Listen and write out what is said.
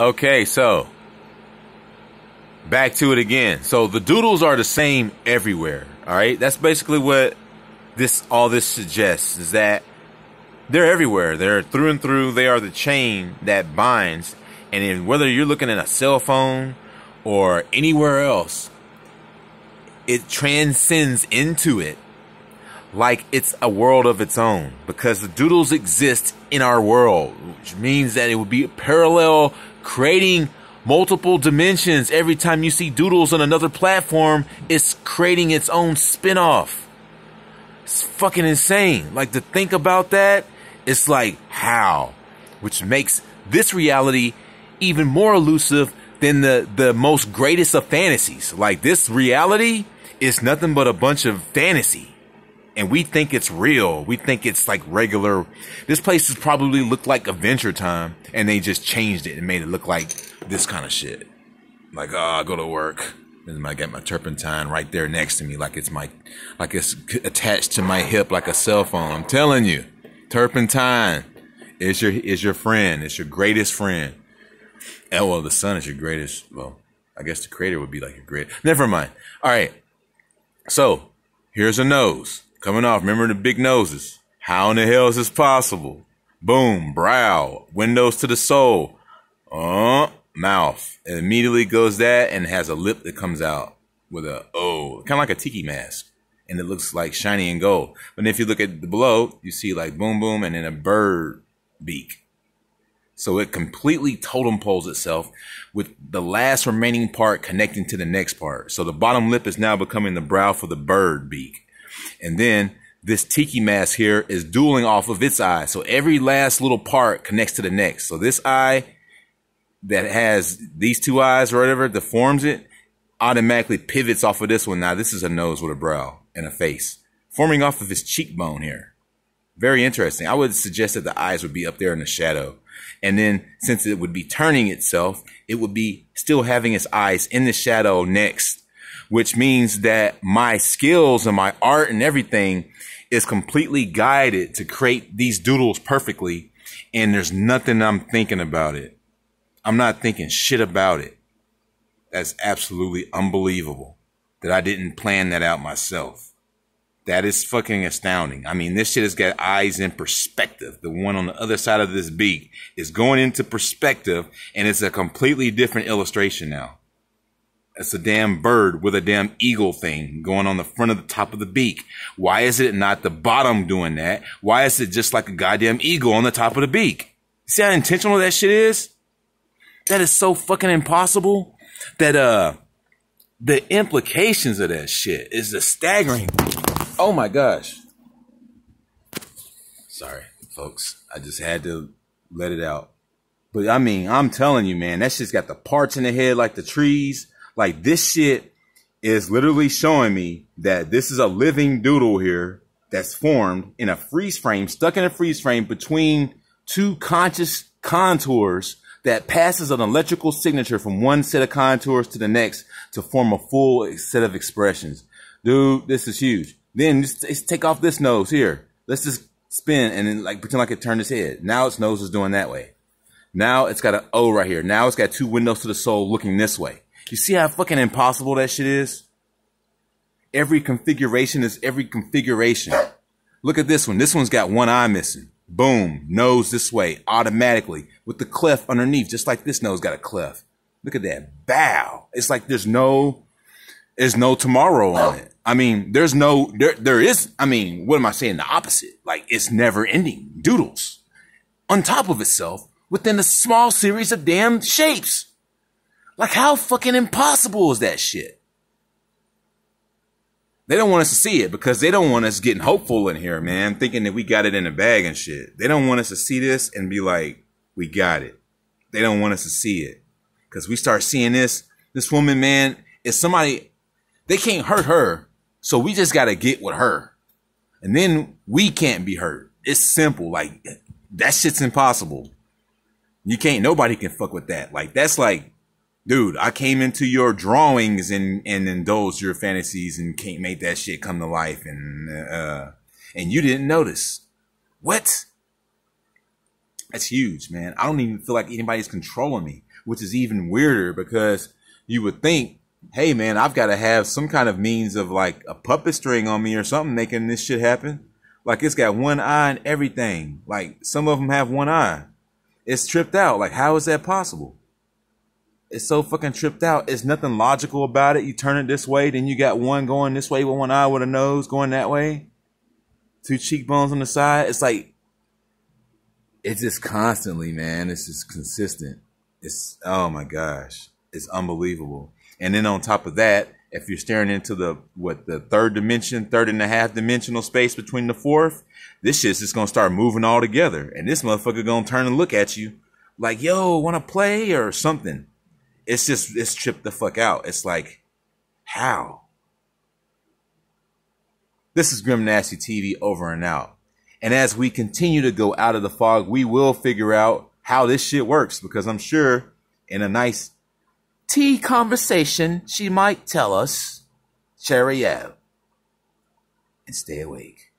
Okay, so back to it again. So the doodles are the same everywhere. All right, that's basically what all this suggests, is that they're everywhere. They're through and through. They are the chain that binds. And in, whether you're looking at a cell phone or anywhere else, it transcends into it like it's a world of its own, because the doodles exist in our world, which means that it would be parallel, creating multiple dimensions. Every time you see doodles on another platform, it's creating its own spin-off. It's fucking insane. Like, to think about that, it's like, how? Which makes this reality even more elusive than the most greatest of fantasies. Like, this reality is nothing but a bunch of fantasy. And we think it's real. We think it's like regular. This place has probably looked like Adventure Time, and they just changed it and made it look like this kind of shit. Like, I go to work, and I got my turpentine right there next to me, like it's attached to my hip like a cell phone. I'm telling you, turpentine is your friend. It's your greatest friend. And well, the sun is your greatest. Well, I guess the creator would be like your greatest. Never mind. All right. So here's a nose coming off. Remember the big noses? How in the hell is this possible? Boom, brow, windows to the soul, mouth. It immediately goes that and has a lip that comes out with a kind of like a tiki mask, and it looks like shiny and gold. But if you look at the below, you see like boom, boom, and then a bird beak. So it completely totem poles itself with the last remaining part connecting to the next part. So the bottom lip is now becoming the brow for the bird beak. And then this tiki mask here is dueling off of its eye. So every last little part connects to the next. So this eye that has these two eyes or whatever that forms it automatically pivots off of this one. Now this is a nose with a brow and a face forming off of his cheekbone here. Very interesting. I would suggest that the eyes would be up there in the shadow. And then since it would be turning itself, it would be still having its eyes in the shadow next, which means that my skills and my art and everything is completely guided to create these doodles perfectly. And there's nothing I'm thinking about it. I'm not thinking shit about it. That's absolutely unbelievable that I didn't plan that out myself. That is fucking astounding. I mean, this shit has got eyes in perspective. The one on the other side of this beak is going into perspective, and it's a completely different illustration now. It's a damn bird with a damn eagle thing going on the front of the top of the beak. Why is it not the bottom doing that? Why is it just like a goddamn eagle on the top of the beak? See how intentional that shit is? That is so fucking impossible that, the implications of that shit is just staggering. Oh my gosh. Sorry, folks. I just had to let it out. But I mean, I'm telling you, man, that shit's got the parts in the head like the trees. Like, this shit is literally showing me that this is a living doodle here that's formed in a freeze frame, stuck in a freeze frame between two conscious contours that passes an electrical signature from one set of contours to the next to form a full set of expressions. Dude, this is huge. Then just take off this nose here. Let's just spin and then like pretend like it turned its head. Now its nose is doing that way. Now it's got an O right here. Now it's got two windows to the soul looking this way. You see how fucking impossible that shit is? Every configuration is every configuration. Look at this one. This one's got one eye missing. Boom. Nose this way automatically with the cleft underneath, just like this nose got a cleft. Look at that. Bow. It's like there's no tomorrow on it. I mean, there is, I mean, what am I saying? The opposite. Like, it's never ending. Doodles on top of itself within a small series of damn shapes. Like, how fucking impossible is that shit? They don't want us to see it because they don't want us getting hopeful in here, man, thinking that we got it in a bag and shit. They don't want us to see this and be like, we got it. They don't want us to see it because we start seeing this woman, man, is somebody, they can't hurt her. So we just got to get with her. And then we can't be hurt. It's simple. Like, that shit's impossible. You can't, nobody can fuck with that. Like, that's like, dude, I came into your drawings and indulged your fantasies and can't make that shit come to life. And you didn't notice. What? That's huge, man. I don't even feel like anybody's controlling me, which is even weirder because you would think, hey, man, I've got to have some kind of means of like a puppet string on me or something making this shit happen. Like it's got one eye and everything. Like some of them have one eye. It's tripped out. Like how is that possible? It's so fucking tripped out. It's nothing logical about it. You turn it this way, then you got one going this way with one eye with a nose going that way. Two cheekbones on the side. It's like, it's just constantly, man. It's just consistent. It's, oh my gosh. It's unbelievable. And then on top of that, if you're staring into the third and a half dimensional space between the fourth, this shit's just going to start moving all together. And this motherfucker going to turn and look at you like, yo, want to play or something? It's tripped the fuck out. It's like, how? This is Grim Nasty TV over and out. And as we continue to go out of the fog, we will figure out how this shit works, because I'm sure in a nice tea conversation, she might tell us, cheerio, and stay awake.